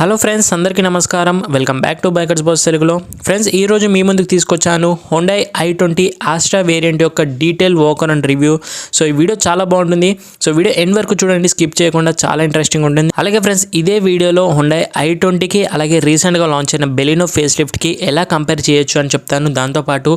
Hello friends, అందరికీ నమస్కారం. Welcome back to bikers boss తెలుగులో. ఫ్రెండ్స్, ఈరోజు మీ ముందుకు తీసుకొచ్చాను హోండా i20 ఆస్ట్రా వేరియంట్ యొక్క detail walker and review. So ఈ వీడియో చాలా బాగుంటుంది. సో వీడియో ఎండ్ వరకు చూడండి, స్కిప్ చేయకుండా, చాలా ఇంట్రెస్టింగ్ ఉంటుంది. అలాగే ఫ్రెండ్స్, ఇదే వీడియోలో హోండా i20కి అలాగే రీసెంట్గా లాంచ్ అయిన బెలినో ఫేస్ లిఫ్ట్కి ఎలా కంపేర్ చేయొచ్చు అని చెప్తాను. దాంతోపాటు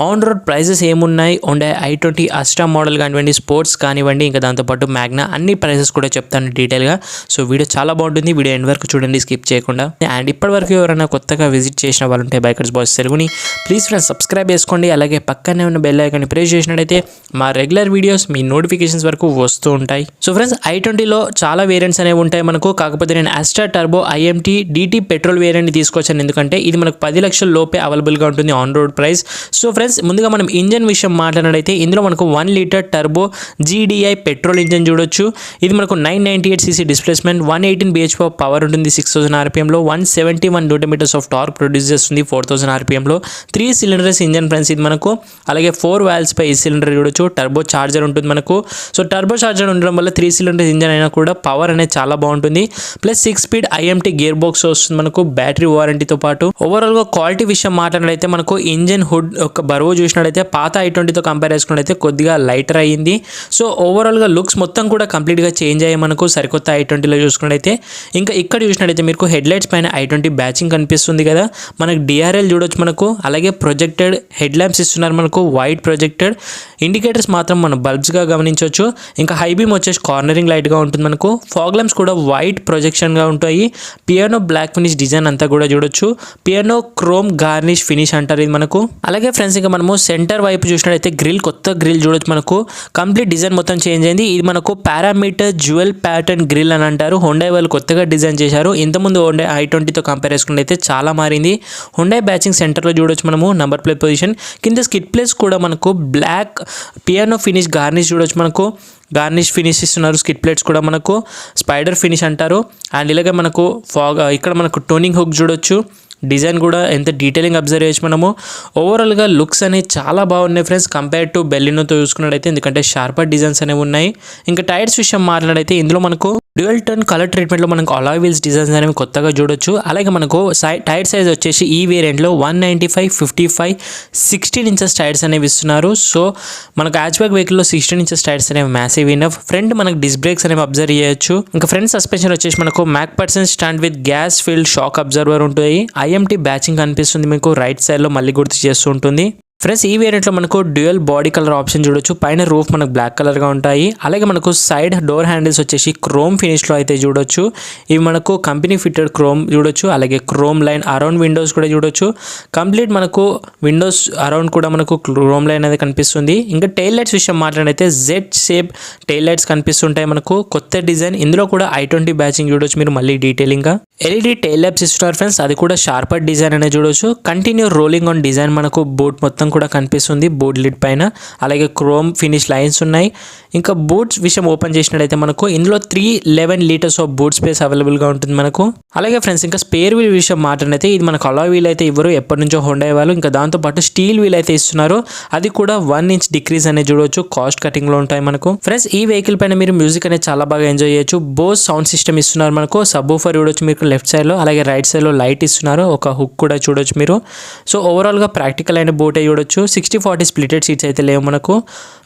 ఆన్ రోడ్ ప్రైజెస్ ఏమున్నాయి, హోండా i20 ఆస్ట్రా మోడల్ కానివ్వండి, స్పోర్ట్స్ కానివ్వండి, ఇంకా దాంతోపాటు మ్యాగ్నా అన్ని ప్రైజెస్ కూడా చెప్తాను డీటెయిల్గా. సో వీడియో చాలా బాగుంటుంది, వీడియో ఎండ్ వరకు చూడండి, స్కిప్ చేయకుండా. అండ్ ఇప్పటివరకు ఎవరైనా కొత్తగా విజిట్ చేసిన వాళ్ళు ఉంటే బైకర్స్ బాయ్స్ తెలుగుని ప్లీజ్ ఫ్రెండ్స్ సబ్స్క్రైబ్ చేసుకోండి. అలాగే పక్కనే ఉన్న బెల్ ఐకాన్ని ప్రెస్ చేసినట్టయితే మా రెగ్యులర్ వీడియోస్ మీ నోటిఫికేషన్స్ వరకు వస్తూ ఉంటాయి. సో ఫ్రెండ్స్, i20లో చాలా వేరియంట్స్ అనేవి ఉంటాయి మనకు. కాకపోతే నేను ఆస్ట్రా టర్బో IMT DT పెట్రోల్ వేరియంట్ని తీసుకొచ్చాను, ఎందుకంటే ఇది మనకు 10 లక్షల లోపే అవైలబుల్గా ఉంటుంది on road price. So friends, ముందుగా మనం ఇంజన్ విషయం మాట్లాడినట్టయితే ఇందులో మనకు 1 litre turbo GDI petrol engine చూడొచ్చు. ఇది మనకు 998cc డిస్ప్లేస్మెంట్, 118 bhp పవర్ ఉంటుంది, 6000 rpmలో 171 Nm ఆఫ్ టార్క్ ప్రొడ్యూస్ చేస్తుంది 4000 rpmలో. 3 సిలిండర్స్ ఇంజన్ ఫ్రెండ్స్ ఇది మనకు. అలాగే 4 వాల్వ్స్ పై ఈ సిలిండర్ చూడొచ్చు. టర్బో చార్జర్ ఉంటుంది మనకు. సో టర్బో చార్జర్ ఉండడం వల్ల 3 సిలిండర్స్ ఇంజన్ అయినా కూడా పవర్ అనేది చాలా బాగుంటుంది. Plus 6 speed IMT gear box వస్తుంది మనకు, బ్యాటరీ వారంటీతో పాటు. ఓవరాల్గా క్వాలిటీ విషయం మాట్లాడినట్లయితే మనకు ఇంజన్ హుడ్ యొక్క బరువు చూసినట్టయితే పాత i20తో కంపేర్ చేసుకున్నట్టయితే కొద్దిగా లైటర్ అయ్యింది. సో ఓవరాల్గా లుక్స్ మొత్తం కూడా కంప్లీట్గా చేంజ్ అయ్యాయి మనకు సరికొత్త i20లో చూసుకున్నట్టయితే. ఇంకా ఇక్కడ చూసినట్టయితే మీకు హెడ్లైట్స్ పైన i20 బ్యాచింగ్ కనిపిస్తుంది కదా, మనకు DRL చూడొచ్చు మనకు. అలాగే ప్రొజెక్టెడ్ హెడ్ ల్యాంప్స్ ఇస్తున్నారు మనకు, వైట్ ప్రొజెక్టెడ్. ఇండికేటర్స్ మాత్రం మనం బల్బ్స్గా గమనించవచ్చు. ఇంకా హై బీమ్ వచ్చేసి కార్నరింగ్ లైట్గా ఉంటుంది మనకు. ఫాగ్ ల్యాంప్స్ కూడా వైట్ ప్రొజెక్షన్గా ఉంటాయి. పియానో బ్లాక్ ఫినిష్ డిజైన్ అంతా కూడా చూడొచ్చు. పియానో క్రోమ్ గార్నిష్ ఫినిష్ అంటారు ఇది మనకు. అలాగే ఫ్రెండ్స్, ఇంకా మనము సెంటర్ వైపు చూసినట్టయితే గ్రిల్, కొత్త గ్రిల్ చూడొచ్చు మనకు. కంప్లీట్ డిజైన్ మొత్తం చేంజ్ అయింది. ఇది మనకు పారామీటర్ జ్యువెల్ ప్యాటర్న్ గ్రిల్ అని అంటారు. హోండా వాళ్ళు కొత్తగా డిజైన్ చేశారు. ఇంతకుముందు హోండా i20తో కంపేర్ చేసుకుంటే అయితే చాలా మారింది. హోండా బ్యాచింగ్ సెంటర్లో చూడొచ్చు మనము, నంబర్ ప్లేట్ పొజిషన్ కింద స్కిడ్ ప్లేస్ కూడా మనకు బ్లాక్ పియానో ఫినిష్ గార్నిష్ చూడొచ్చు మనకు. గార్నిష్ ఫినిష్ ఇస్తున్నారు. స్కిడ్ ప్లేట్స్ కూడా మనకు స్పైడర్ ఫినిష్ అంటారు. అండ్ ఇలాగే మనకు ఫాగ్, ఇక్కడ మనకు టోనింగ్ హుక్ చూడొచ్చు. డిజైన్ కూడా ఎంత డీటెయిలింగ్ అబ్జర్వ్ చేయొచ్చు మనము. ఓవరాల్గా లుక్స్ అనేవి చాలా బాగున్నాయి ఫ్రెండ్స్ కంపేర్ టు బెలినోతో చూసుకున్నట్టయితే, ఎందుకంటే షార్పర్ డిజైన్స్ అనేవి ఉన్నాయి. ఇంకా టైర్స్ విషయం మాట్లాడితే ఇందులో మనకు డ్యూయల్ టర్న్ కలర్ ట్రీట్మెంట్లో మనకు అలాయ్ వీల్స్ డిజైన్స్ అనేవి కొత్తగా చూడొచ్చు. అలాగే మనకు టైర్ సైజ్ వచ్చేసి ఈ వేరియంట్లో 195, 55, 16 ఇంచెస్ టైర్స్ అనేవి ఇస్తున్నారు. సో మనకు హ్యాచ్బ్యాక్ వెహికల్లో 16 ఇంచెస్ టైర్స్ అనేవి మ్యాసివ్ ఇనఫ్. ఫ్రంట్ మనకు డిస్క్ బ్రేక్స్ అనేవి అబ్జర్వ్ చేయొచ్చు. ఇంకా ఫ్రంట్ సస్పెన్షన్ వచ్చేసి మనకు MacPherson stand with gas field shock absorber ఉంటుంది. IMT బ్యాచింగ్ కనిపిస్తుంది మీకు రైట్ సైడ్లో, మళ్ళీ గుర్తు చేస్తూ ఉంటుంది. ఫ్రెండ్స్, ఈ వేరియంట్లో మనకు డ్యూయల్ బాడీ కలర్ ఆప్షన్ చూడొచ్చు. పైన రూఫ్ మనకు బ్లాక్ కలర్గా ఉంటాయి. అలాగే మనకు సైడ్ డోర్ హ్యాండిల్స్ వచ్చేసి క్రోమ్ ఫినిష్లో అయితే చూడొచ్చు. ఇవి మనకు కంపెనీ ఫిట్టెడ్ క్రోమ్ చూడొచ్చు. అలాగే క్రోమ్ లైన్ అరౌండ్ విండోస్ కూడా చూడొచ్చు. కంప్లీట్ మనకు విండోస్ అరౌండ్ కూడా మనకు క్రోమ్ లైన్ అనేది కనిపిస్తుంది. ఇంకా టైల్ లైట్స్ విషయం మాట్లాడితే Z షేప్ టైల్ లైట్స్ కనిపిస్తుంటాయి మనకు, కొత్త డిజైన్. ఇందులో కూడా i20 బ్యాచింగ్ చూడొచ్చు మీరు మళ్ళీ డీటెయిలింగ్గా. LED టైల్ ల్యాంప్స్ ఇస్తున్నారు ఫ్రెండ్స్, అది కూడా షార్పర్ డిజైన్ అనేది చూడొచ్చు. కంటిన్యూ రోలింగ్ ఆన్ డిజైన్ మనకు బూట్ మొత్తం కూడా కనిపిస్తుంది, బూట్ లిడ్ పైన. అలాగే క్రోమ్ ఫినిష్ లైన్స్ ఉన్నాయి. ఇంకా బూట్స్ విషయం ఓపెన్ చేసినట్టయితే మనకు ఇందులో 311 లీటర్స్ ఆఫ్ బూట్ స్పేస్ అవైలబుల్గా ఉంటుంది మనకు. అలాగే ఫ్రెండ్స్, ఇంకా స్పేర్ వీల్ విషయం మాట్లాడితే ఇది మనకు అలాయ్ వీల్ అయితే ఇవ్వరు, ఎప్పటి నుంచో హోండా వాళ్ళు. ఇంకా దాంతోపాటు స్టీల్ వీల్ అయితే ఇస్తున్నారు, అది కూడా 1 ఇంచ్ డిక్రీజ్ అనేది చూడొచ్చు. కాస్ట్ కటింగ్లో ఉంటాయి మనకు. ఫ్రెండ్స్, ఈ వెహికల్ పైన మీరు మ్యూజిక్ అనేది చాలా బాగా ఎంజాయ్ చేయొచ్చు. బోస్ సౌండ్ సిస్టమ్ ఇస్తున్నారు మనకు. సబ్ ఊఫర్ చూడొచ్చు మీకు లెఫ్ట్ సైడ్లో. అలాగే రైట్ సైడ్లో లైట్ ఇస్తున్నారు, ఒక హుక్ కూడా చూడొచ్చు మీరు. సో ఓవరాల్గా ప్రాక్టికల్ అయిన బోటే చూడొచ్చు. 60-40 స్ప్లిటెడ్ సీట్స్ అయితే లేవు మనకు.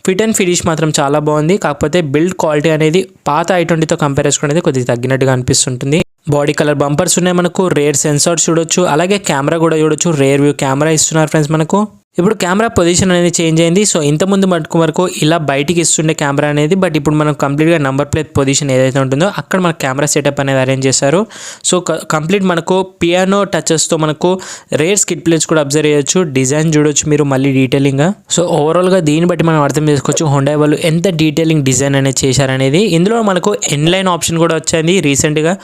ఫిట్ అండ్ ఫినిష్ మాత్రం చాలా బాగుంది. కాకపోతే బిల్డ్ క్వాలిటీ అనేది పాత i20తో కంపేర్ చేసుకునేది కొద్దిగా తగ్గినట్టుగా అనిపిస్తుంటుంది. బాడీ కలర్ బంపర్స్ ఉన్నాయి మనకు. రేర్ సెన్సార్స్ చూడొచ్చు. అలాగే కెమెరా కూడా చూడొచ్చు. రేర్ వ్యూ కెమెరా ఇస్తున్నారు ఫ్రెండ్స్ మనకు. ఇప్పుడు కెమెరా పొజిషన్ అనేది చేంజ్ అయింది. సో ఇంతకుముందు మటుకు వరకు ఇలా బయటికి ఇస్తుండే కెమెరా అనేది, బట్ ఇప్పుడు మనం కంప్లీట్గా నంబర్ ప్లేట్ పొజిషన్ ఏదైతే ఉంటుందో అక్కడ మనకు కెమెరా సెటప్ అనేది అరేంజ్ చేశారు. సో కంప్లీట్ మనకు పియానో టచెస్తో మనకు రేర్ స్కిడ్ ప్లేట్స్ కూడా అబ్జర్వ్ చేయొచ్చు. డిజైన్ చూడొచ్చు మీరు మళ్ళీ డీటెయిలింగ్గా. సో ఓవరాల్గా దీన్ని బట్టి మనం అర్థం చేసుకోవచ్చు హోండా వాళ్ళు ఎంత డీటెయిలింగ్ డిజైన్ అనేది చేశారనేది. ఇందులో మనకు ఎన్లైన్ ఆప్షన్ కూడా వచ్చింది రీసెంట్గా.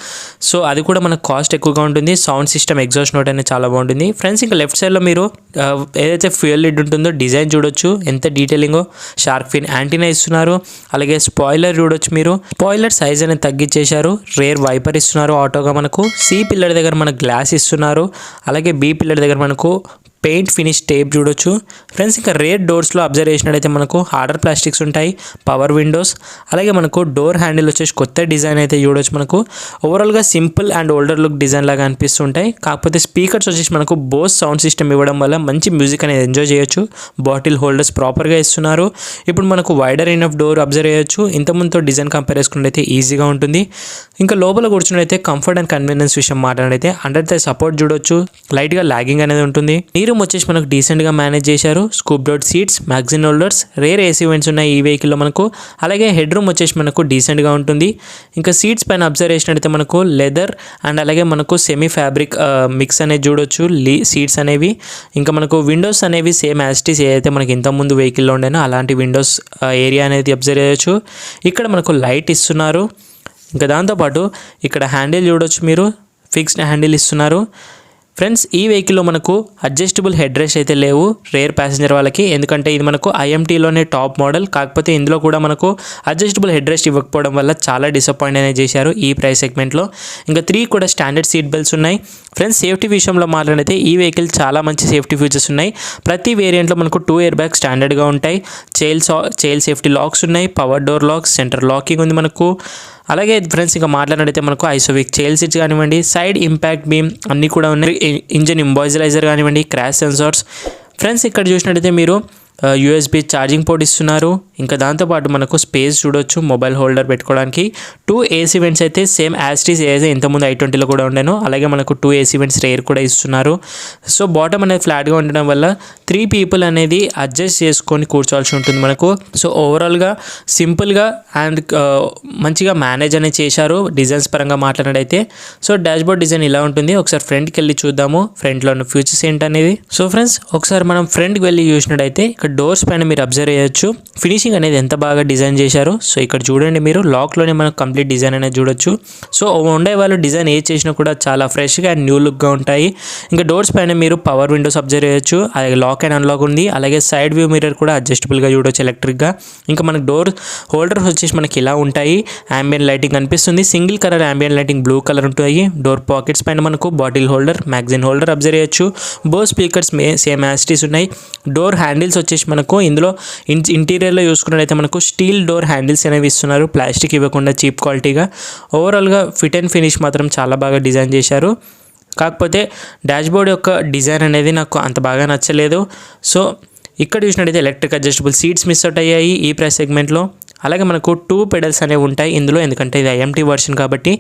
సో అది కూడా మనకు కాస్ట్ ఎక్కువగా ఉంటుంది. సౌండ్ సిస్టమ్ ఎగ్జాస్ట్ నోట్ అనేది చాలా బాగుంటుంది ఫ్రెండ్స్. ఇంకా లెఫ్ట్ సైడ్లో మీరు ఏదైతే ఫ్యూయల్ లిడ్ ఉంటుందో డిజైన్ చూడొచ్చు, ఎంత డీటెయిలింగో. షార్క్ ఫిన్ యాంటీనా ఇస్తున్నారు. అలాగే స్పాయిలర్ చూడొచ్చు మీరు. స్పాయిలర్ సైజ్ అనేది తగ్గించేశారు. రేర్ వైపర్ ఇస్తున్నారు ఆటోగా మనకు. C పిల్లర్ దగ్గర మనకు గ్లాస్ ఇస్తున్నారు. అలాగే B పిల్లర్ దగ్గర మనకు పెయింట్ ఫినిష్ టేప్ చూడొచ్చు ఫ్రెండ్స్. ఇంకా రేర్ డోర్స్లో అబ్జర్వ్ చేసినట్టయితే మనకు హార్డర్ ప్లాస్టిక్స్ ఉంటాయి, పవర్ విండోస్, అలాగే మనకు డోర్ హ్యాండిల్ వచ్చేసి కొత్త డిజైన్ అయితే చూడొచ్చు మనకు. ఓవరాల్గా simple and older look design లాగా అనిపిస్తుంటాయి. కాకపోతే స్పీకర్స్ వచ్చేసి మనకు బోస్ సౌండ్ సిస్టమ్ ఇవ్వడం వల్ల మంచి మ్యూజిక్ అనేది ఎంజాయ్ చేయొచ్చు. బాటిల్ హోల్డర్స్ ప్రాపర్గా ఇస్తున్నారు. ఇప్పుడు మనకు వైడర్ ఇనఫ్ డోర్ అబ్జర్వ్ చేయొచ్చు. ఇంతకుముందుతో డిజైన్ కంపేర్ చేసుకున్నట్టయితే ఈజీగా ఉంటుంది. ఇంకా లోపల కూర్చున్నట్టయితే కంఫర్ట్ అండ్ కన్వీనియన్స్ విషయం మాట్లాడితే అండర్ థై సపోర్ట్ చూడొచ్చు. లైట్గా లాగింగ్ అనేది ఉంటుంది. ఈ రూమ్ వచ్చేసి మనకు డీసెంట్గా మేనేజ్ చేశారు. Scoop doubt seats, magazine holders, rare AC vents ఉన్నాయి ఈ వెహికల్లో మనకు. అలాగే హెడ్ రూమ్ వచ్చేసి మనకు డీసెంట్గా ఉంటుంది. ఇంకా సీట్స్ పైన అబ్జర్వ్ చేసినట్టయితే మనకు లెదర్ అండ్ అలాగే మనకు సెమీ ఫ్యాబ్రిక్ మిక్స్ అనేది చూడొచ్చు సీట్స్ అనేవి. ఇంకా మనకు విండోస్ అనేవి సేమ్ యాస్టీస్ ఏదైతే మనకి ఇంతకుముందు వెహికల్లో ఉండేనో అలాంటి విండోస్ ఏరియా అనేది అబ్జర్వ్ చేయొచ్చు. ఇక్కడ మనకు లైట్ ఇస్తున్నారు. ఇంకా దాంతోపాటు ఇక్కడ హ్యాండిల్ చూడొచ్చు, మీరు ఫిక్స్డ్ హ్యాండిల్ ఇస్తున్నారు. ఫ్రెండ్స్ ఈ వెహికల్లో మనకు అడ్జస్టబుల్ హెడ్ రెస్ట్ అయితే లేవు రేర్ ప్యాసింజర్ వాళ్ళకి, ఎందుకంటే ఇది మనకు ఐఎంటీలోనే టాప్ మోడల్. కాకపోతే ఇందులో కూడా మనకు అడ్జస్టబుల్ హెడ్ రెస్ట్ ఇవ్వకపోవడం వల్ల చాలా డిసప్పాయింట్ అనేది చేశారు ఈ ప్రైస్ సెగ్మెంట్లో. ఇంకా 3 కూడా స్టాండర్డ్ సీట్ బెల్ట్స్ ఉన్నాయి. ఫ్రెండ్స్ సేఫ్టీ విషయంలో మాట్లాడితే ఈ వెహికల్ చాలా మంచి సేఫ్టీ ఫీచర్స్ ఉన్నాయి. ప్రతి వేరియంట్లో మనకు 2 ఎయిర్ బ్యాగ్స్ స్టాండర్డ్గా ఉంటాయి. చైల్డ్ సేఫ్టీ లాక్స్ ఉన్నాయి, power door lakhs, centre locking ఉంది మనకు. అలాగే ఫ్రెండ్స్ ఇంకా మాట్లాడినట్టయితే మనకు ఐసోవిక్ చైల్డ్ సీట్స్ కానివ్వండి, సైడ్ ఇంపాక్ట్ బీమ్ అన్నీ కూడా ఉన్నాయి. ఇంజన్ ఇంబాయిజలైజర్ కానివ్వండి, క్రాష్ సెన్సార్స్. ఫ్రెండ్స్ ఇక్కడ చూసినట్టయితే మీరు యూఎస్బీ ఛార్జింగ్ పోర్ట్ ఇస్తున్నారు. ఇంకా దాంతోపాటు మనకు స్పేస్ చూడొచ్చు మొబైల్ హోల్డర్ పెట్టుకోవడానికి. 2 ఏసీ వెంట్స్ అయితే సేమ్ యాస్టీస్ ఏదైతే ఇంతకుముందు i20లో కూడా ఉండేనో అలాగే మనకు 2 ఏసీ వెంట్స్ రేర్ కూడా ఇస్తున్నారు. సో బాటమ్ అనేది ఫ్లాట్గా ఉండడం వల్ల 3 పీపుల్ అనేది అడ్జస్ట్ చేసుకొని కూర్చోవాల్సి ఉంటుంది మనకు. సో ఓవరాల్గా సింపుల్గా అండ్ మంచిగా మేనేజ్ అనేది చేశారు డిజైన్స్ పరంగా మాట్లాడినట్టయితే. సో డాష్బోర్డ్ డిజైన్ ఇలా ఉంటుంది. ఒకసారి ఫ్రంట్కి వెళ్ళి చూద్దాము ఫ్రంట్లో ఉన్న ఫీచర్స్ ఏంటనేది. సో ఫ్రెండ్స్ ఒకసారి మనం ఫ్రంట్కి వెళ్ళి చూసినట్టయితే ఇక్కడ డోర్స్ పైన మీరు అబ్జర్వ్ చేయొచ్చు ఫినిషింగ్ అనేది ఎంత బాగా డిజైన్ చేశారు. సో ఇక్కడ చూడండి మీరు లాక్లోనే మనకు కంప్లీట్ డిజైన్ అనేది చూడొచ్చు. సో ఉండే వాళ్ళు డిజైన్ ఏ చేసినా కూడా చాలా ఫ్రెష్గా అండ్ న్యూ లుక్గా ఉంటాయి. ఇంకా డోర్స్ పైన మీరు పవర్ విండోస్ అబ్జర్వ్ చేయొచ్చు. అలాగే లాక్ అండ్ అన్లాక్ ఉంది. అలాగే సైడ్ వ్యూ మిర్రర్ కూడా అడ్జస్టబుల్గా చూడొచ్చు ఎలక్ట్రిక్గా. ఇంకా మనకు డోర్ హోల్డర్స్ వచ్చేసి మనకి ఇలా ఉంటాయి. అంబియన్ లైటింగ్ కనిపిస్తుంది. Single colour అంబియన్ lighting blue colour ఉంటాయి. డోర్ పాకెట్స్ పైన మనకు bottle holder, magazine holder observe చేయొచ్చు. బో స్పీకర్స్ సేమ్ యాస్టీస్ ఉన్నాయి. డోర్ హ్యాండిల్స్ వచ్చేసి మనకు ఇందులో ఇంటీరియర్లో చూసుకున్నట్లయితే మనకు స్టీల్ డోర్ హ్యాండిల్స్ అనేవి ఇస్తున్నారు, ప్లాస్టిక్ ఇవ్వకుండా చీప్ క్వాలిటీగా. ఓవరాల్గా ఫిట్ అండ్ ఫినిష్ మాత్రం చాలా బాగా డిజైన్ చేశారు. కాకపోతే డాష్బోర్డ్ యొక్క డిజైన్ అనేది నాకు అంత బాగా నచ్చలేదు. సో ఇక్కడ చూసినట్టయితే electric adjustable seats miss out అయ్యాయి ఈ ప్రైస్ సెగ్మెంట్లో. అలాగే మనకు 2 పెడల్స్ అనేవి ఉంటాయి ఇందులో, ఎందుకంటే ఇది ఐఎంటీ వర్షన్ కాబట్టి.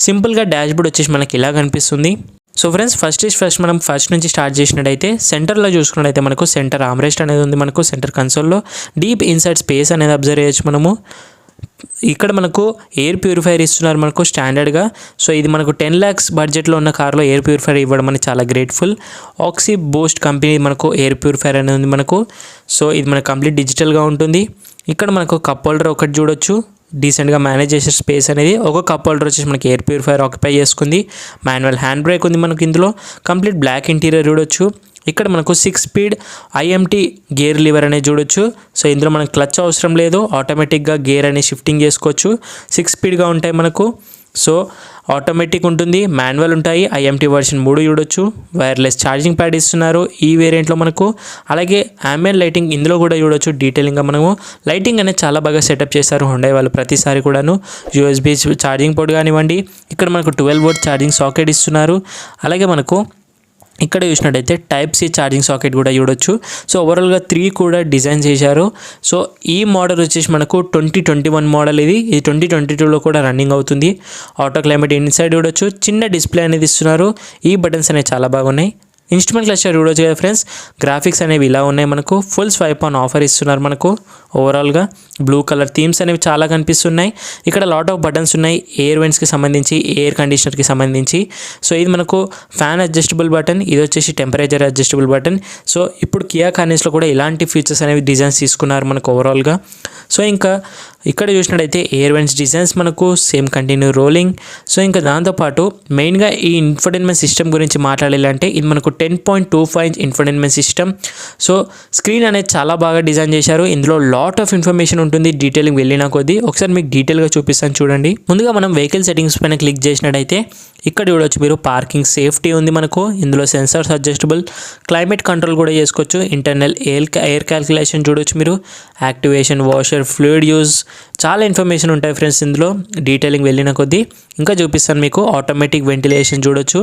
సింపుల్గా డాష్బోర్డ్ వచ్చేసి మనకి ఇలా కనిపిస్తుంది. సో ఫ్రెండ్స్ ఫస్ట్ మనం ఫస్ట్ నుంచి స్టార్ట్ చేసినట్టయితే సెంటర్లో చూసుకున్నట్టయితే మనకు సెంటర్ ఆమ్రెస్ట్ అనేది ఉంది మనకు. సెంటర్ కన్సోల్లో డీప్ ఇన్సైడ్ స్పేస్ అనేది అబ్జర్వ్ చేయొచ్చు మనము. ఇక్కడ మనకు ఎయిర్ ప్యూరిఫైర్ ఇస్తున్నారు మనకు స్టాండర్డ్గా. సో ఇది మనకు 10 lakhs బడ్జెట్లో ఉన్న కార్లో ఎయిర్ ప్యూరిఫైర్ ఇవ్వడం అని చాలా గ్రేట్ఫుల్. ఆక్సీ బూస్ట్ కంపెనీ మనకు ఎయిర్ ప్యూరిఫైర్ అనేది ఉంది మనకు. సో ఇది మనకు కంప్లీట్ డిజిటల్గా ఉంటుంది. ఇక్కడ మనకు కప్ హోల్డర్ ఒకటి చూడొచ్చు, డీసెంట్గా మేనేజ్ చేసే స్పేస్ అనేది. ఒక కప్ హోల్డర్ వచ్చేసి మనకి ఎయిర్ ప్యూరిఫైర్ ఆక్యుపై చేసుకుంది. మాన్యువల్ హ్యాండ్ బ్రేక్ ఉంది మనకి ఇందులో. కంప్లీట్ బ్లాక్ ఇంటీరియర్ చూడొచ్చు. ఇక్కడ మనకు 6 speed ఐఎంటీ గేర్ లివర్ అనేది చూడొచ్చు. సో ఇందులో మనకు క్లచ్ అవసరం లేదు, ఆటోమేటిక్గా గేర్ అనేది షిఫ్టింగ్ చేసుకోవచ్చు. 6 speedగా ఉంటాయి మనకు. సో ఆటోమేటిక్ ఉంటుంది, మాన్యువల్ ఉంటాయి. ఐఎంటీ వర్షన్ 3 చూడొచ్చు. వైర్లెస్ ఛార్జింగ్ ప్యాడ్ ఇస్తున్నారు ఈ వేరియంట్లో మనకు. అలాగే అంబియన్ లైటింగ్ ఇందులో కూడా చూడొచ్చు డీటెయిలింగ్గా మనము. లైటింగ్ అనేది చాలా బాగా సెటప్ చేస్తారు హుండై వాళ్ళు ప్రతిసారి కూడాను. యూఎస్బీ ఛార్జింగ్ పోర్ట్ కానివ్వండి. ఇక్కడ మనకు 12 volt ఛార్జింగ్ సాకెట్ ఇస్తున్నారు. అలాగే మనకు ఇక్కడ చూసినట్టయితే Type-C ఛార్జింగ్ సాకెట్ కూడా చూడొచ్చు. సో ఓవరాల్గా 3 కూడా డిజైన్ చేశారు. సో ఈ మోడల్ వచ్చేసి మనకు 2021 మోడల్. ఇది 2022లో కూడా రన్నింగ్ అవుతుంది. ఆటో క్లైమేట్ ఇన్సైడ్ చూడొచ్చు. చిన్న డిస్ప్లే అనేది ఇస్తున్నారు. ఈ బటన్స్ అనేవి చాలా బాగున్నాయి. ఇన్స్ట్రుమెంట్ క్లస్టర్ చూడొచ్చు కదా ఫ్రెండ్స్. గ్రాఫిక్స్ అనేవి ఇలా ఉన్నాయి మనకు. ఫుల్ స్వైప్ ఆన్ ఆఫర్ ఇస్తున్నారు మనకు. ఓవరాల్గా బ్లూ కలర్ థీమ్స్ అనేవి చాలా కనిపిస్తున్నాయి. ఇక్కడ లాట్ ఆఫ్ బటన్స్ ఉన్నాయి ఎయిర్ వెంట్స్కి సంబంధించి, ఎయిర్ కండిషనర్కి సంబంధించి. సో ఇది మనకు ఫ్యాన్ అడ్జస్టబుల్ బటన్, ఇది వచ్చేసి టెంపరేచర్ అడ్జస్టబుల్ బటన్. సో ఇప్పుడు కియా కార్నిస్లో కూడా ఇలాంటి ఫీచర్స్ అనేవి డిజైన్స్ తీసుకున్నారు మనకు ఓవరాల్గా. సో ఇంకా ఇక్కడ చూసినట్టయితే ఎయిర్ వెంట్స్ డిజైన్స్ మనకు సేమ్ కంటిన్యూ రోలింగ్. సో ఇంకా దాంతోపాటు మెయిన్గా ఈ ఇన్ఫోటైన్మెంట్ సిస్టమ్ గురించి మాట్లాడాలంటే ఇది మనకు 10.25 inch infotainment system. So screen అనేది చాలా బాగా డిజైన్ చేశారు. ఇందులో లాట్ ఆఫ్ ఇన్ఫర్మేషన్ ఉంటుంది డీటెయిలింగ్ వెళ్ళిన కొద్దీ. ఒకసారి మీకు డీటెయిల్గా చూపిస్తాను చూడండి. ముందుగా మనం వెహికల్ సెట్టింగ్స్ పైన క్లిక్ చేసినట్టయితే ఇక్కడ చూడవచ్చు మీరు పార్కింగ్ సేఫ్టీ ఉంది మనకు. ఇందులో సెన్సార్స్ అడ్జస్టబుల్, క్లైమేట్ కంట్రోల్ కూడా చేసుకోవచ్చు, ఇంటర్నల్ ఎయిర్ క్యాల్కులేషన్ చూడవచ్చు మీరు, యాక్టివేషన్, వాషర్, ఫ్లూయిడ్ యూజ్, చాలా ఇన్ఫర్మేషన్ ఉంటాయి ఫ్రెండ్స్ ఇందులో డీటెయిలింగ్ వెళ్ళిన కొద్దీ. ఇంకా చూపిస్తాను మీకు ఆటోమేటిక్ వెంటిలేషన్ చూడొచ్చు.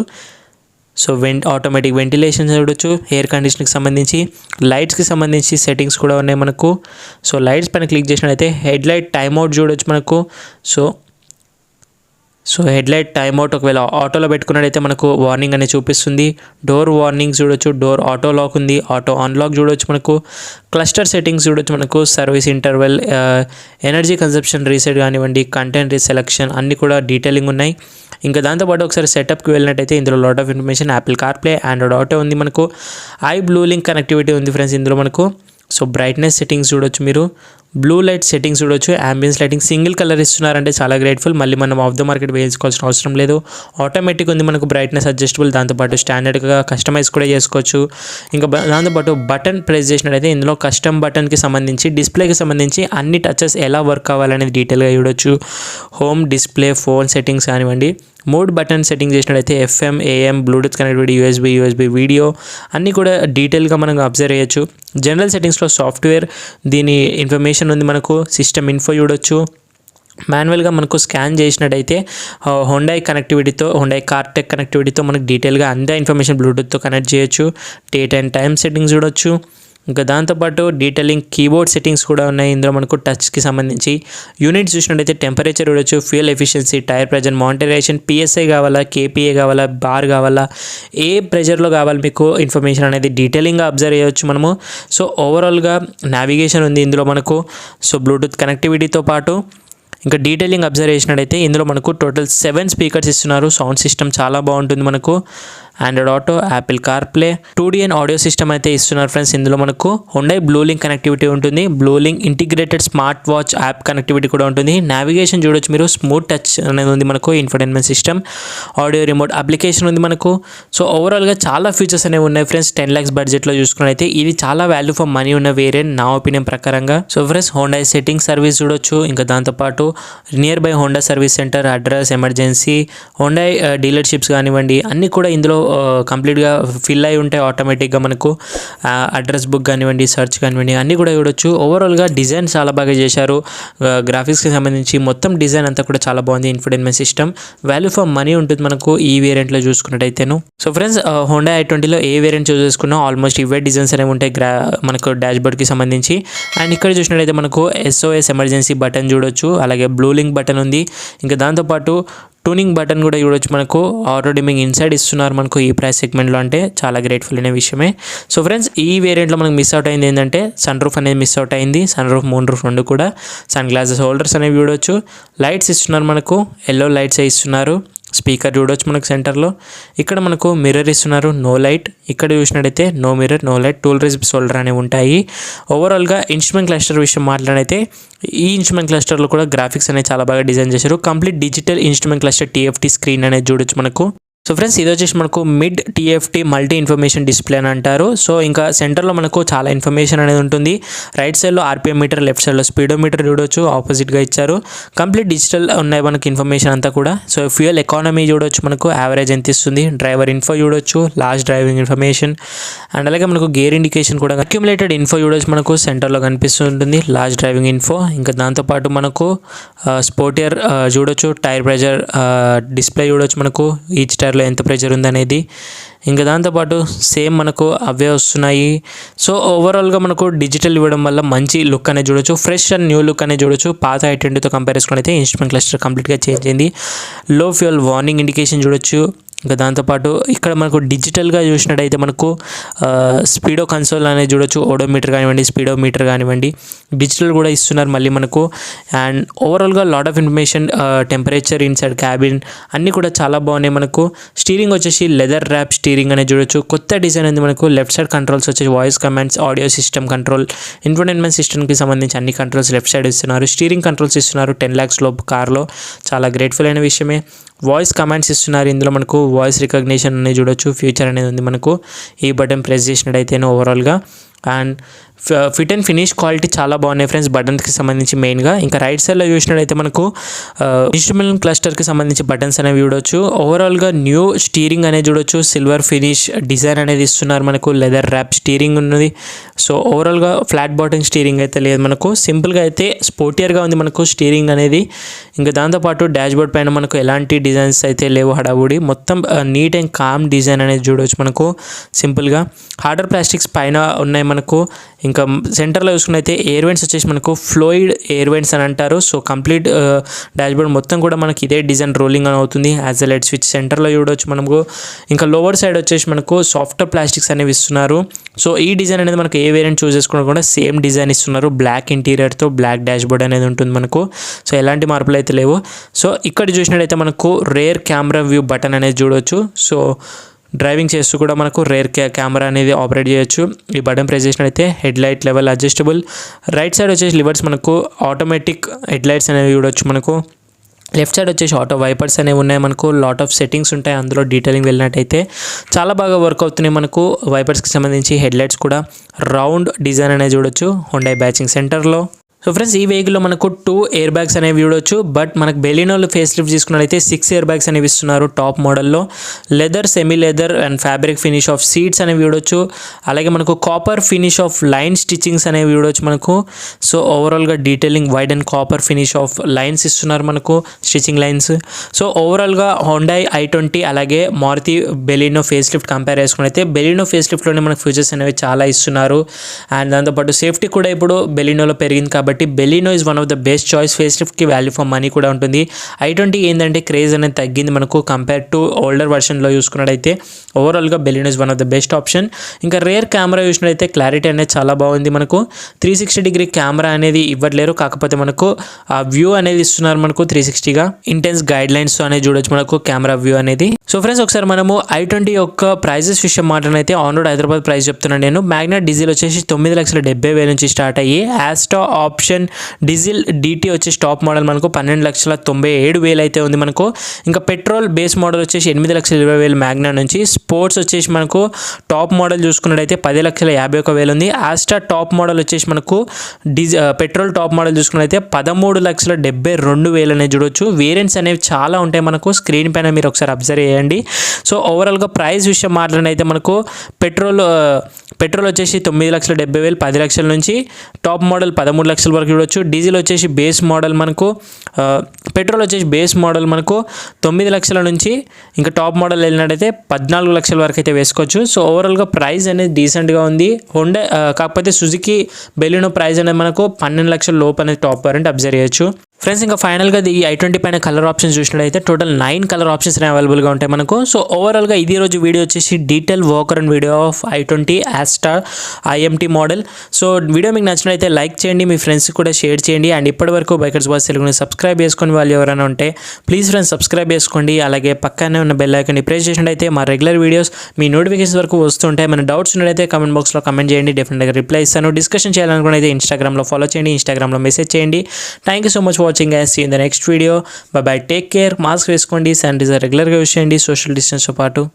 సో ఆటోమేటిక్ వెంటిలేషన్ చూడొచ్చు. ఎయిర్ కండిషన్కి సంబంధించి, లైట్స్కి సంబంధించి సెట్టింగ్స్ కూడా ఉన్నాయి మనకు. సో లైట్స్ పైన క్లిక్ చేసినట్లయితే హెడ్ లైట్ టైమ్ అవుట్ చూడొచ్చు మనకు. So head light time out ఒకవేళ ఆటోలో పెట్టుకున్నట్టయితే మనకు వార్నింగ్ అనేది చూపిస్తుంది. డోర్ వార్నింగ్ చూడొచ్చు, డోర్ ఆటో లాక్ ఉంది, ఆటో అన్లాక్ చూడొచ్చు మనకు. క్లస్టర్ సెట్టింగ్స్ చూడొచ్చు మనకు, service interval, energy consumption reset కానివ్వండి, కంటెంట్ రీసెలెక్షన్ అన్నీ కూడా డీటెయిలింగ్ ఉన్నాయి. ఇంకా దాంతోపాటు ఒకసారి సెటప్కి వెళ్ళినట్టయితే ఇందులో lot of information, Apple CarPlay, Android auto ఉంది మనకు, బ్లూ లింక్ కనెక్టివిటీ ఉంది ఫ్రెండ్స్ ఇందులో మనకు. సో బ్రైట్నెస్ సెట్టింగ్స్ చూడొచ్చు మీరు, బ్లూ లైట్ సెట్టింగ్స్ చూడొచ్చు, అంబియన్స్ లైటింగ్ సింగిల్ కలర్ ఇస్తున్నారంటే చాలా గ్రేట్ఫుల్. మళ్ళీ మనం ఆఫ్ ద మార్కెట్ వేసుకోవాల్సిన అవసరం లేదు. ఆటోమేటిక్ ఉంది మనకు, బ్రైట్నెస్ అడ్జస్టబుల్, దాంతోపాటు స్టాండర్డ్గా కస్టమైజ్ కూడా చేసుకోవచ్చు. ఇంకా దాంతోపాటు బటన్ ప్రెస్ చేసినట్టయితే ఇందులో కస్టమ్ బటన్కి సంబంధించి, డిస్ప్లేకి సంబంధించి అన్ని టచెస్ ఎలా వర్క్ అవ్వాలనేది డీటెయిల్గా చూడొచ్చు. హోమ్, డిస్ప్లే, ఫోన్ సెట్టింగ్స్ కానివ్వండి, మోడ్ బటన్ సెట్టింగ్ చేసినట్టయితే FM, AM, Bluetooth connectivity, USB video అన్నీ కూడా డీటెయిల్గా మనం అబ్జర్వ్ చేయొచ్చు. జనరల్ సెట్టింగ్స్లో సాఫ్ట్వేర్ దీని ఇన్ఫర్మేషన్ ఉంది మనకు, సిస్టమ్ ఇన్ఫో చూడొచ్చు. మాన్యువల్గా మనకు స్కాన్ చేసినట్టయితే హోండాయ్ కనెక్టివిటీతో, హోండాయ్ కార్టెక్ కనెక్టివిటీతో మనకు డీటెయిల్గా అంతా ఇన్ఫర్మేషన్ బ్లూటూత్తో కనెక్ట్ చేయొచ్చు. డేట్ అండ్ టైం సెట్టింగ్స్ చూడొచ్చు. ఇంకా దాంతోపాటు డీటెయిలింగ్ కీబోర్డ్ సెట్టింగ్స్ కూడా ఉన్నాయి ఇందులో మనకు. టచ్కి సంబంధించి యూనిట్స్ చూసినట్టయితే టెంపరేచర్ చూడొచ్చు, fuel efficiency, tyre pressure monitorization, PSI కావాలా, KPA కావాలా, బార్ కావాలా, ఏ ప్రెజర్లో కావాలి మీకు ఇన్ఫర్మేషన్ అనేది డీటెయిలింగ్గా అబ్జర్వ్ చేయవచ్చు మనము. సో ఓవరాల్గా నావిగేషన్ ఉంది ఇందులో మనకు. సో బ్లూటూత్ కనెక్టివిటీతో పాటు ఇంకా డీటెయిలింగ్ అబ్జర్వ్ చేసినట్టయితే ఇందులో మనకు టోటల్ 7 స్పీకర్స్ ఇస్తున్నారు. సౌండ్ సిస్టమ్ చాలా బాగుంటుంది మనకు. Android auto, Apple CarPlay, 2D and audio system అయితే ఇస్తున్నారు ఫ్రెండ్స్ ఇందులో మనకు. హోండాయ్ బ్లూ లింక్ కనెక్టివిటీ ఉంటుంది, blue link integrated smart watch app connectivity కూడా ఉంటుంది. నావిగేషన్ చూడొచ్చు మీరు, స్మూత్ టచ్ అనేది ఉంది మనకు, infotainment system, audio remote application ఉంది మనకు. సో ఓవరాల్గా చాలా ఫీచర్స్ అనేవి ఉన్నాయి ఫ్రెండ్స్. 10 lakhs బడ్జెట్లో చూసుకున్నట్టయితే ఇది చాలా వాల్యూ ఫర్ మనీ ఉన్న వేరియంట్ నా ఒపీనియన్ ప్రకారంగా. So friends Hyundai setting service చూడొచ్చు. ఇంకా దాంతోపాటు near by Honda service centre, address, emergency, Hyundai dealerships కానివ్వండి అన్నీ కూడా ఇందులో కంప్లీట్గా ఫిల్ అయి ఉంటాయి ఆటోమేటిక్గా మనకు. అడ్రస్ బుక్ కానివ్వండి, సెర్చ్ కానివ్వండి అన్నీ కూడా చూడొచ్చు. ఓవరాల్గా డిజైన్ చాలా బాగా చేశారు. గ్రాఫిక్స్కి సంబంధించి మొత్తం డిజైన్ అంతా కూడా చాలా బాగుంది. Infotainment system value for money ఉంటుంది మనకు ఈ వేరియంట్లో చూసుకున్నట్టయితేను. సో ఫ్రెండ్స్ హోండా i20లో ఏ వేరియంట్ చూస్ చేసుకున్నా ఆల్మోస్ట్ ఇవే డిజైన్స్ అనేవి ఉంటాయి మనకు డాష్బోర్డ్కి సంబంధించి. అండ్ ఇక్కడ చూసినట్టయితే మనకు SOS ఎమర్జెన్సీ బటన్ చూడొచ్చు, అలాగే బ్లూ లింక్ బటన్ ఉంది. ఇంకా దాంతోపాటు ట్యూనింగ్ బటన్ కూడా చూడొచ్చు మనకు. ఆటో డిమ్మింగ్ ఇన్సైడ్ ఇస్తున్నారు మనకు ఈ ప్రైస్ సెగ్మెంట్లో, అంటే చాలా గ్రేట్ఫుల్ అనే విషయమే. సో ఫ్రెండ్స్ ఈ వేరియంట్లో మనకు మిస్ అవుట్ అయింది ఏంటంటే సన్ రూఫ్ అనేది మిస్ అవుట్ అయింది. సన్ రూఫ్, మూన్ రూఫ్ రెండు కూడా. సన్ గ్లాసెస్ హోల్డర్స్ అనేవి చూడొచ్చు. లైట్స్ ఇస్తున్నారు మనకు, ఎల్లో లైట్స్ ఇస్తున్నారు. స్పీకర్ చూడొచ్చు మనకు సెంటర్లో. ఇక్కడ మనకు మిర్రర్ ఇస్తున్నారు, నో లైట్. ఇక్కడ చూసినట్టయితే no mirror, no light, tool రిజిప్ షోల్డర్ అనేవి ఉంటాయి. ఓవరాల్గా ఇన్స్ట్రుమెంట్ క్లస్టర్ విషయం మాట్లాడితే ఈ ఇన్స్ట్రుమెంట్ క్లస్టర్లో కూడా గ్రాఫిక్స్ అనేది చాలా బాగా డిజైన్ చేశారు. Complete digital instrument cluster TFT screen అనేది చూడొచ్చు మనకు. సో ఫ్రెండ్స్ ఇది వచ్చేసి మనకు mid TFT multi information display అని అంటారు. సో ఇంకా సెంటర్లో మనకు చాలా ఇన్ఫర్మేషన్ అనేది ఉంటుంది. రైట్ సైడ్లో RPM మీటర్, లెఫ్ట్ సైడ్లో స్పీడోమీటర్ చూడొచ్చు, ఆపోజిట్గా ఇచ్చారు. కంప్లీట్ డిజిటల్ ఉన్నాయి మనకి ఇన్ఫర్మేషన్ అంతా కూడా. సో ఫ్యూయల్ ఎకానమీ చూడొచ్చు మనకు, యావరేజ్ ఎంత ఇస్తుంది, డ్రైవర్ ఇన్ఫో చూడొచ్చు, లాస్ట్ డ్రైవింగ్ ఇన్ఫర్మేషన్, అండ్ అలాగే మనకు గేర్ ఇండికేషన్ కూడా, అక్యుములేటెడ్ ఇన్ఫో చూడొచ్చు మనకు సెంటర్లో కనిపిస్తుంటుంది, లాస్ట్ డ్రైవింగ్ ఇన్ఫో. ఇంకా దాంతోపాటు మనకు స్పోర్టియర్ చూడొచ్చు, టైర్ ప్రెజర్ డిస్ప్లే చూడొచ్చు మనకు, ఈచ్ టైర్లో ఎంత ప్రెజర్ ఉందనేది. ఇంకా దాంతోపాటు సేమ్ మనకు అవే వస్తున్నాయి. సో ఓవరాల్గా మనకు డిజిటల్ ఇవ్వడం వల్ల మంచి లుక్ అనేది చూడొచ్చు, ఫ్రెష్ అండ్ న్యూ లుక్ అనేది చూడొచ్చు. పాత i20తో కంపేర్ చేసుకుని అయితే ఇన్స్ట్రుమెంట్ క్లస్టర్ కంప్లీట్గా చేంజ్ అయింది. లో ఫ్యూయల్ వార్నింగ్ ఇండికేషన్ చూడొచ్చు, ఇంకా దాంతోపాటు ఇక్కడ మనకు డిజిటల్గా చూసినట్టయితే మనకు స్పీడో కన్సోల్ అనేది చూడొచ్చు, ఓడోమీటర్ కానివ్వండి, స్పీడోమీటర్ కానివ్వండి, డిజిటల్ కూడా ఇస్తున్నారు మళ్ళీ మనకు. అండ్ ఓవరాల్గా lot of information, temperature inside cabin అన్నీ కూడా చాలా బాగున్నాయి మనకు. స్టీరింగ్ వచ్చేసి లెదర్ ర్యాప్ స్టీరింగ్ అనేది చూడొచ్చు, కొత్త డిజైన్ ఉంది మనకు. లెఫ్ట్ సైడ్ కంట్రోల్స్ వచ్చేసి voice commands, audio system control, infotainment సిస్టమ్కి సంబంధించి అన్ని కంట్రోల్స్ లెఫ్ట్ సైడ్ ఇస్తున్నారు. స్టీరింగ్ కంట్రోల్స్ ఇస్తున్నారు 10 lakhs లోపు కార్లో, చాలా గ్రేట్ఫుల్ అయిన విషయమే. వాయిస్ కమాండ్స్ ఇస్తున్నారు, ఇందులో మనకు వాయిస్ రికగ్నిషన్ అనేది చూడొచ్చు, ఫ్యూచర్ అనేది ఉంది మనకు ఈ బటన్ ప్రెస్ చేసినట్టయితేనే ఓవరాల్గా. And fit and finish quality చాలా బాగున్నాయి ఫ్రెండ్స్ బటన్స్కి సంబంధించి మెయిన్గా. ఇంకా రైట్ సైడ్లో చూసినట్టయితే మనకు ఇన్స్ట్రుమెంట్ క్లస్టర్కి సంబంధించి బటన్స్ అనేవి చూడొచ్చు. ఓవరాల్గా న్యూ స్టీరింగ్ అనేది చూడొచ్చు, సిల్వర్ ఫినిష్ డిజైన్ అనేది ఇస్తున్నారు మనకు, లెదర్ ర్యాప్ స్టీరింగ్ ఉన్నది. సో ఓవరాల్గా ఫ్లాట్ బాటమ్ స్టీరింగ్ అయితే లేదు మనకు, సింపుల్గా అయితే స్పోర్టియర్గా ఉంది మనకు స్టీరింగ్ అనేది. ఇంకా దాంతోపాటు డాష్ బోర్డ్ పైన మనకు ఎలాంటి డిజైన్స్ అయితే లేవు హడావుడి, మొత్తం నీట్ అండ్ కామ్ డిజైన్ అనేది చూడవచ్చు మనకు సింపుల్గా. హార్డర్ ప్లాస్టిక్స్ పైన ఉన్నాయి మనకు. ఇంకా సెంటర్లో చూసుకున్నైతే ఎయిర్ వెంట్స్ వచ్చేసి మనకు ఫ్లోయిడ్ ఎయిర్ వెంట్స్ అని అంటారు. సో కంప్లీట్ డాష్బోర్డ్ మొత్తం కూడా మనకి ఇదే డిజైన్ రోలింగ్ అని అవుతుంది. యాజ్ ఎ లైట్ స్విచ్ సెంటర్లో చూడవచ్చు మనకు. ఇంకా లోవర్ సైడ్ వచ్చేసి మనకు సాఫ్ట్ ప్లాస్టిక్స్ అనేవి ఇస్తున్నారు. సో ఈ డిజైన్ అనేది మనకు ఏ వేరియంట్ చూస్ చేసుకున్నా కూడా సేమ్ డిజైన్ ఇస్తున్నారు, బ్లాక్ ఇంటీరియర్తో బ్లాక్ డాష్బోర్డ్ అనేది ఉంటుంది మనకు. సో ఎలాంటి మార్పులు అయితే లేవు. సో ఇక్కడ చూసినట్టయితే మనకు రేర్ కెమెరా వ్యూ బటన్ అనేది చూడవచ్చు. సో డ్రైవింగ్ చేస్తూ కూడా మనకు రేర్ కెమెరా అనేది ఆపరేట్ చేయొచ్చు. ఈ బటన్ ప్రెస్ చేసినట్టయితే head light level adjustable. Right side వచ్చేసి లివర్స్ మనకు ఆటోమేటిక్ హెడ్ లైట్స్ అనేవి చూడొచ్చు మనకు. లెఫ్ట్ సైడ్ వచ్చేసి ఆటో వైపర్స్ అనేవి ఉన్నాయి మనకు, లాట్ ఆఫ్ సెట్టింగ్స్ ఉంటాయి అందులో. డీటెయిలింగ్ వెళ్ళినట్టయితే చాలా బాగా వర్క్ అవుతున్నాయి మనకు. వైపర్స్కి సంబంధించి హెడ్ లైట్స్ కూడా రౌండ్ డిజైన్ అనేది చూడొచ్చు హుండై బ్యాచింగ్ సెంటర్లో. సో ఫ్రెండ్స్ ఈ వెహికల్లో మనకు 2 ఎయిర్ బ్యాగ్స్ అనేవి చూడొచ్చు. బట్ మనకు బెలినోలో ఫేస్ లిఫ్ట్ తీసుకున్నట్లయితే 6 ఎయిర్ బ్యాగ్స్ అనేవి ఇస్తున్నారు టాప్ మోడల్లో. Leather, semi leather and fabric finish of seats అనేవి చూడొచ్చు. అలాగే మనకు copper finish of line stitchings అనేవి చూడొచ్చు మనకు. సో ఓవరాల్గా detailing wide and copper finish of lines ఇస్తున్నారు మనకు, స్టిచ్చింగ్ లైన్స్. సో ఓవరాల్గా హుండై i20 అలాగే Maruti Baleno face lift compare చేసుకున్నట్లయితే బెలినో ఫేస్ లిఫ్ట్లోనే మనకు ఫీచర్స్ అనేవి చాలా ఇస్తున్నారు. అండ్ దాంతోపాటు సేఫ్టీ కూడా ఇప్పుడు బెలినోలో పెరిగింది కాబట్టి Baleno is one of the best choice. Face లిఫ్ట్కి వాల్యూ ఫర్ మనీ కూడా ఉంటుంది. i20 ఏంటంటే క్రేజ్ అనేది తగ్గింది మనకు కంపేర్ టు ఓల్డర్ వర్షన్లో చూసుకున్నట్టయితే. ఓవరాల్గా Baleno is one of the best option. ఇంకా రేర్ కెమెరా చూసినట్టయితే క్లారిటీ అనేది చాలా బాగుంది మనకు. 360 కెమెరా అనేది ఇవ్వట్లేరు, కాకపోతే మనకు ఆ వ్యూ అనేది ఇస్తున్నారు మనకు 360గా. ఇంటెన్స్ గైడ్ లైన్స్ అనేది చూడొచ్చు మనకు కెమెరా వ్యూ అనేది. సో ఫ్రెండ్స్ ఒకసారి మనము i20 యొక్క ప్రైజెస్ విషయం మాట్లాడినైతే ఆన్ రోడ్ హైదరాబాద్ ప్రైస్ చెప్తున్నాను నేను. మ్యాగ్నా డీజిల్ వచ్చేసి 9,70,000 నుంచి స్టార్ట్ అయ్యి యాస్టా ఆప్షన్ డీజిల్ DT వచ్చేసి టాప్ మోడల్ మనకు 12,97,000 అయితే ఉంది మనకు. ఇంకా పెట్రోల్ బేస్ మోడల్ వచ్చేసి 8,20,000 మ్యాగ్నా నుంచి. స్పోర్ట్స్ వచ్చేసి మనకు టాప్ మోడల్ చూసుకున్నట్టయితే 10,51,000 ఉంది. ఆస్టా టాప్ మోడల్ వచ్చేసి మనకు పెట్రోల్ టాప్ మోడల్ చూసుకున్నట్టయితే 13,72,000 అనేది చూడొచ్చు. వేరియంట్స్ అనేవి చాలా ఉంటాయి మనకు, స్క్రీన్ పైన మీరు ఒకసారి అబ్జర్వ్ చేయండి. సో ఓవరాల్గా ప్రైస్ విషయం మాట్లాడినైతే మనకు పెట్రోల్ వచ్చేసి 9,70,000 10 లక్షల నుంచి, టాప్ మోడల్ 13 లక్షల వరకు చూడొచ్చు. డీజిల్ వచ్చేసి బేస్ మోడల్ మనకు, పెట్రోల్ వచ్చేసి బేస్ మోడల్ మనకు 9 లక్షల నుంచి, ఇంకా టాప్ మోడల్ వెళ్ళినట్టయితే 14 లక్షల వరకు అయితే వేసుకోవచ్చు. సో ఓవరాల్గా ప్రైస్ అనేది డీసెంట్గా ఉంది. హోండా కాకపోతే సుజుకి బెలినో ప్రైస్ అనేది మనకు 12 లక్షల లోపు అనేది టాప్ వేరియంట్ అబ్జర్వ్ చేయొచ్చు. ఫ్రెండ్స్ ఇంకా ఫైనల్గా ఈ i20 పైన కలర్ ఆప్షన్స్ చూసినట్టయితే టోటల్ 9 కలర్ ఆప్షన్స్ అవైలబుల్గా ఉంటాయి మనకు. సో ఓవరాల్గా ఇది రోజు వీడియో వచ్చేసి detail walker and video of i20 Asta IMT model. So video మీకు నచ్చినట్లయితే లైక్ చేయండి, మీ ఫ్రెండ్స్ కూడా షేర్ చేయండి. అండ్ ఇప్పటివరకు బైకర్స్ బాస్ తెలుగుని సబ్స్క్రైబ్ చేసుకొని వాళ్ళు ఎవరైనా ఉంటే ప్లీజ్ ఫ్రెండ్స్ సబ్స్క్రైబ్ చేసుకోండి. అలాగే పక్కనే ఉన్న బెల్ ఐకాన్ని ప్రెస్ చేసినట్టయితే మా రెగ్యులర్ వీడియోస్ మీ నోటిఫికేషన్ వరకు వస్తుంటాయి. మన డౌట్స్ ఉన్నట్టయితే కామెంట్ బాక్స్లో కామెంట్ చేయండి, డెఫినెట్గా రిప్లై ఇస్తాను. డిస్కషన్ చేయాలనుకున్నైతే ఇన్స్టాగ్రామ్లో ఫాలో చేయండి, ఇన్స్టాగ్రామ్లో మెసేజ్ చేయండి. Thank you so much watching guys. See you in the next video. Bye bye, take care. Mask వేసుకోండి, శానిటైజర్ రెగ్యులర్గా యూస్ చేయండి, సోషల్ డిస్టెన్స్తో పాటు.